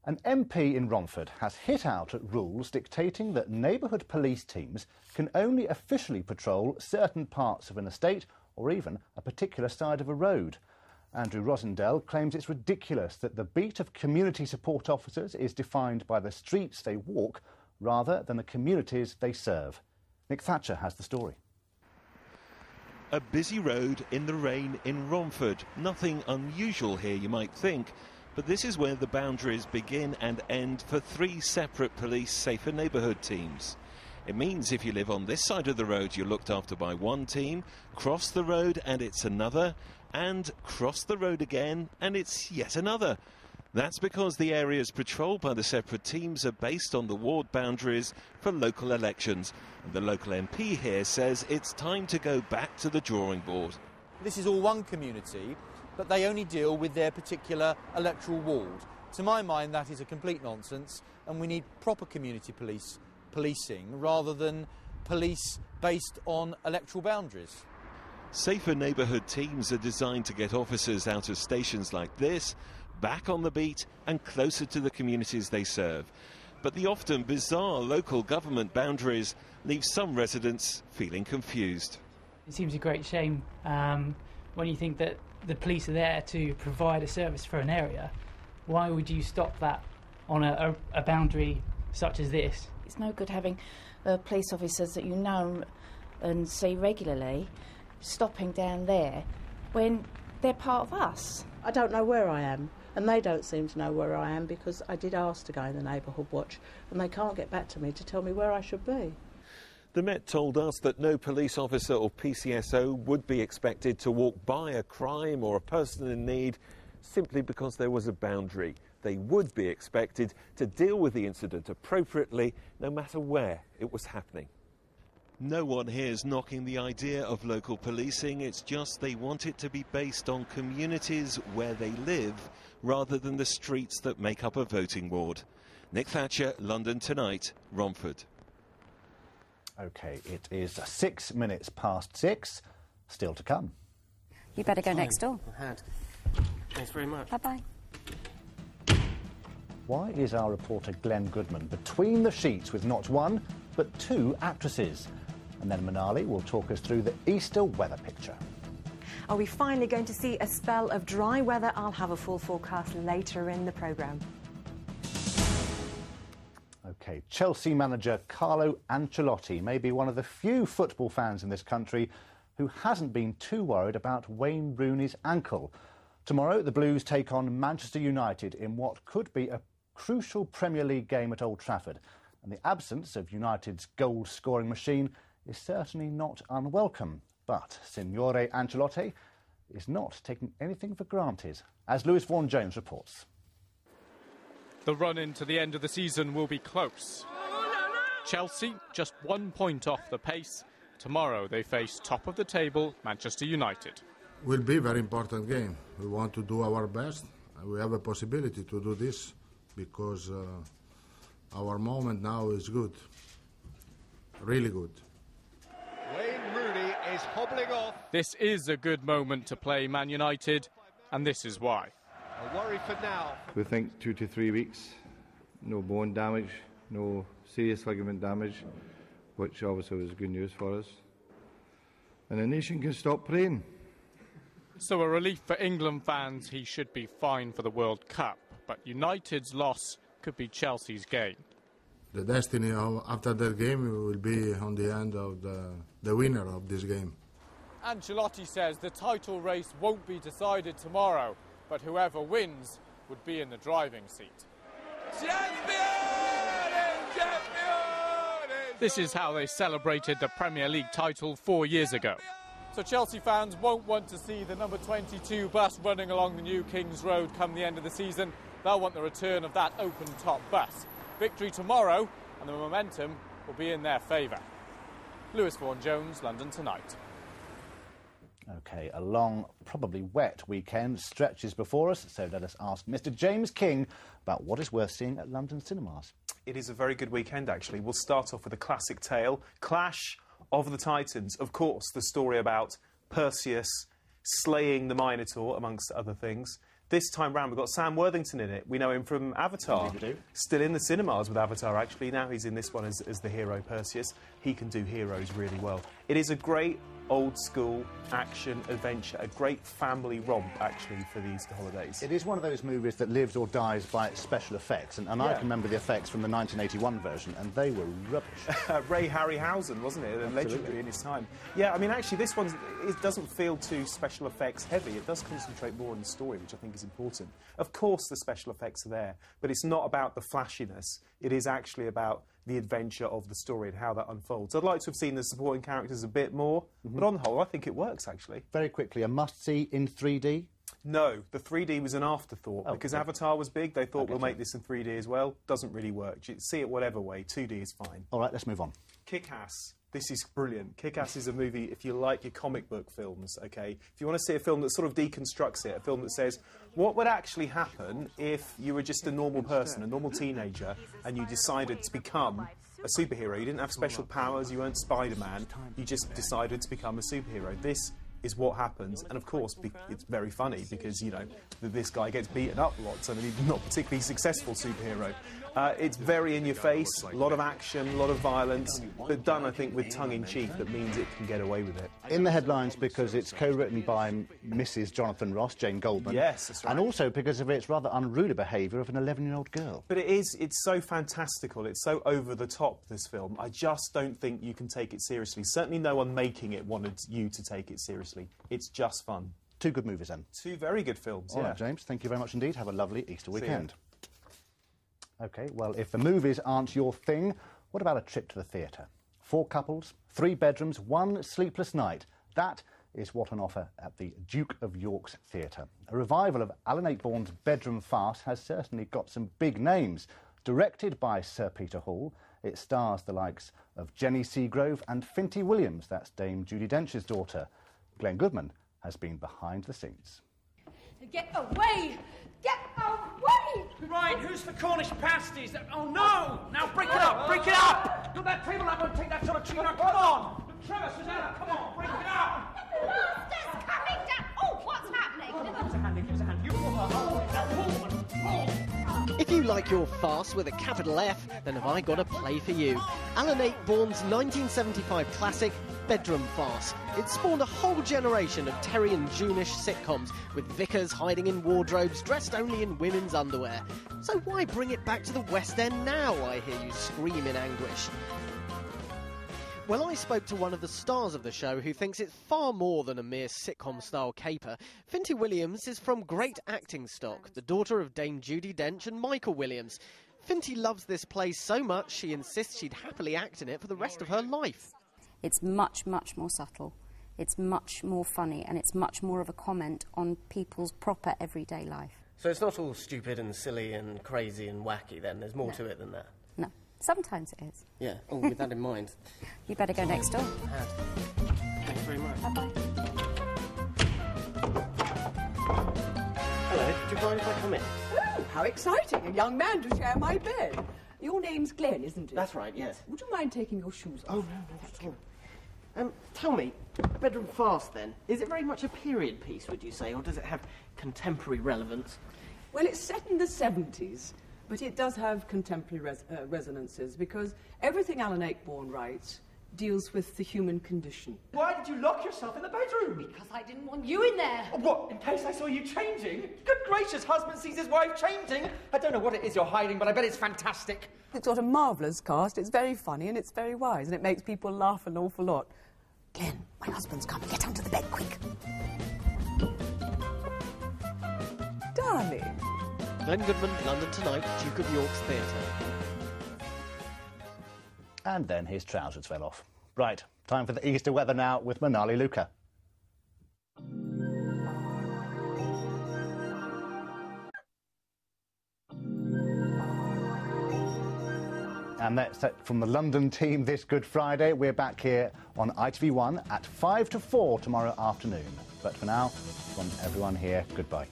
An MP in Romford has hit out at rules dictating that neighbourhood police teams can only officially patrol certain parts of an estate or even a particular side of a road. Andrew Rosendale claims it's ridiculous that the beat of community support officers is defined by the streets they walk rather than the communities they serve. Nick Thatcher has the story. A busy road in the rain in Romford. Nothing unusual here, you might think, but this is where the boundaries begin and end for 3 separate police safer neighbourhood teams. It means if you live on this side of the road, you're looked after by one team, cross the road and it's another, and cross the road again and it's yet another. That's because the areas patrolled by the separate teams are based on the ward boundaries for local elections. And the local MP here says it's time to go back to the drawing board. This is all one community, but they only deal with their particular electoral ward. To my mind, that is a complete nonsense, and we need proper community policing rather than police based on electoral boundaries. Safer neighbourhood teams are designed to get officers out of stations like this, back on the beat and closer to the communities they serve. But the often bizarre local government boundaries leave some residents feeling confused. It seems a great shame when you think that the police are there to provide a service for an area. Why would you stop that on a boundary such as this? It's no good having police officers that you know and see regularly stopping down there when they're part of us. I don't know where I am, and they don't seem to know where I am, because I did ask to go in the neighbourhood watch and they can't get back to me to tell me where I should be. The Met told us that no police officer or PCSO would be expected to walk by a crime or a person in need simply because there was a boundary. They would be expected to deal with the incident appropriately, no matter where it was happening. No one here is knocking the idea of local policing, it's just they want it to be based on communities where they live rather than the streets that make up a voting ward. Nick Thatcher, London Tonight, Romford. OK, it is 6 minutes past 6, still to come. You better go next door. I had. Thanks very much. Bye-bye. Why is our reporter Glenn Goodman between the sheets with not one, but 2 actresses? And then Manali will talk us through the Easter weather picture. Are we finally going to see a spell of dry weather? I'll have a full forecast later in the programme. OK, Chelsea manager Carlo Ancelotti may be one of the few football fans in this country who hasn't been too worried about Wayne Rooney's ankle. Tomorrow, the Blues take on Manchester United in what could be a crucial Premier League game at Old Trafford. And the absence of United's goal-scoring machine is certainly not unwelcome. But Signore Ancelotti is not taking anything for granted, as Lewis Vaughan-Jones reports. The run into the end of the season will be close. Chelsea just 1 point off the pace. Tomorrow they face top of the table Manchester United. Will be a very important game. We want to do our best. We have a possibility to do this because our moment now is good, really good. Wayne Rooney is hobbling off. This is a good moment to play Man United, and this is why. A worry for now. We think 2 to 3 weeks, no bone damage, no serious ligament damage, which obviously was good news for us. And the nation can stop praying. So a relief for England fans, he should be fine for the World Cup. But United's loss could be Chelsea's gain. The destiny after that game will be on the end of the winner of this game. Ancelotti says the title race won't be decided tomorrow, but whoever wins would be in the driving seat. This is how they celebrated the Premier League title 4 years ago. So Chelsea fans won't want to see the number 22 bus running along the new King's Road come the end of the season. They'll want the return of that open-top bus. Victory tomorrow, and the momentum will be in their favour. Lewis Vaughan-Jones, London Tonight. OK, a long, probably wet weekend stretches before us, so let us ask Mr James King about what is worth seeing at London cinemas. It is a very good weekend, actually. We'll start off with a classic tale, Clash of the Titans. Of course, the story about Perseus slaying the Minotaur, amongst other things. This time round, we've got Sam Worthington in it. We know him from Avatar. Still in the cinemas with Avatar, actually. Now he's in this one as the hero, Perseus. He can do heroes really well. It is a great old-school action adventure, a great family romp, actually, for the Easter holidays. It is one of those movies that lives or dies by its special effects, and I can remember the effects from the 1981 version, and they were rubbish. Ray Harryhausen, wasn't it? Absolutely. Legendary in his time. Yeah, I mean, actually, this one it doesn't feel too special effects heavy. It does concentrate more on the story, which I think is important. Of course, the special effects are there, but it's not about the flashiness. It is actually about the adventure of the story and how that unfolds. I'd like to have seen the supporting characters a bit more, but on the whole, I think it works, actually. Very quickly, a must-see in 3D? No, the 3D was an afterthought. Because Avatar was big, they thought we'll make this in 3D as well. Doesn't really work. You see it whatever way, 2D is fine. All right, let's move on. Kick-Ass. This is brilliant. Kick-Ass is a movie, if you like your comic book films, OK? If you want to see a film that sort of deconstructs it, a film that says, what would actually happen if you were just a normal person, a normal teenager, and you decided to become a superhero? You didn't have special powers, you weren't Spider-Man, you just decided to become a superhero. This is what happens, and of course it's very funny because, you know, this guy gets beaten up lots. I mean, he's not a particularly successful superhero. It's very in your face, a lot of action, a lot of violence, but done, I think, with tongue-in-cheek that means it can get away with it. In the headlines because it's co-written by Mrs. Jonathan Ross, Jane Goldman. Yes, that's right. And also because of its rather unruly behaviour of an 11-year-old girl. But it's so fantastical, it's so over the top, this film. I just don't think you can take it seriously. Certainly no one making it wanted you to take it seriously. It's just fun. Two good movies then. Two very good films, All right, James, thank you very much indeed. Have a lovely Easter weekend. OK, well, if the movies aren't your thing, what about a trip to the theatre? 4 couples, 3 bedrooms, 1 sleepless night. That is what on offer at the Duke of York's Theatre. A revival of Alan Ayckbourn's bedroom farce has certainly got some big names. Directed by Sir Peter Hall, it stars the likes of Jenny Seagrove and Finty Williams, that's Dame Judi Dench's daughter. Glenn Goodman has been behind the scenes. Get away! Get away! Right, who's for Cornish pasties? Oh, no! Now break it up! Break it up! Put that table up and take that sort of tune up. Come on! Trevor, Susanna, come on! Break it up! The master's coming down! Oh, what's happening? Give us a hand, give us a hand. You pull her. Oh, now pull. If you like your farce with a capital F, then have I got a play for you. Alan Ayckbourn's 1975 classic, Bedroom Farce. It spawned a whole generation of Terry and June-ish sitcoms, with vicars hiding in wardrobes, dressed only in women's underwear. So why bring it back to the West End now, I hear you scream in anguish. Well, I spoke to one of the stars of the show who thinks it's far more than a mere sitcom-style caper. Finty Williams is from great acting stock, the daughter of Dame Judi Dench and Michael Williams. Finty loves this play so much she insists she'd happily act in it for the rest of her life. It's much, much more subtle. It's much more funny, and it's much more of a comment on people's proper everyday life. So it's not all stupid and silly and crazy and wacky then? There's more to it than that? No. Sometimes it is. Yeah. Oh, with that in mind. You better go next door. Thanks very much. Bye-bye. Hello, do you mind if I come in? Oh, how exciting. A young man to share my bed. Your name's Glenn, isn't it? That's right, yes. Would you mind taking your shoes off? Oh, no, that's all. Tell me, Bedroom Farce, then, is it very much a period piece, would you say, or does it have contemporary relevance? Well, it's set in the 70s, but it does have contemporary resonances, because everything Alan Ayckbourn writes deals with the human condition. Why did you lock yourself in the bedroom? Because I didn't want you in there. What, in case I saw you changing? Good gracious, husband sees his wife changing. I don't know what it is you're hiding, but I bet it's fantastic. It's got a marvellous cast, it's very funny and it's very wise, and it makes people laugh an awful lot. Glenn, my husband's coming. Get under the bed, quick. Darling. Glenn Goodman, London Tonight, Duke of York's Theatre. And then his trousers fell off. Right, time for the Easter weather now with Manali Luca. And that's it from the London team this Good Friday. We're back here on ITV1 at 5 to 4 tomorrow afternoon. But for now, from everyone here, goodbye.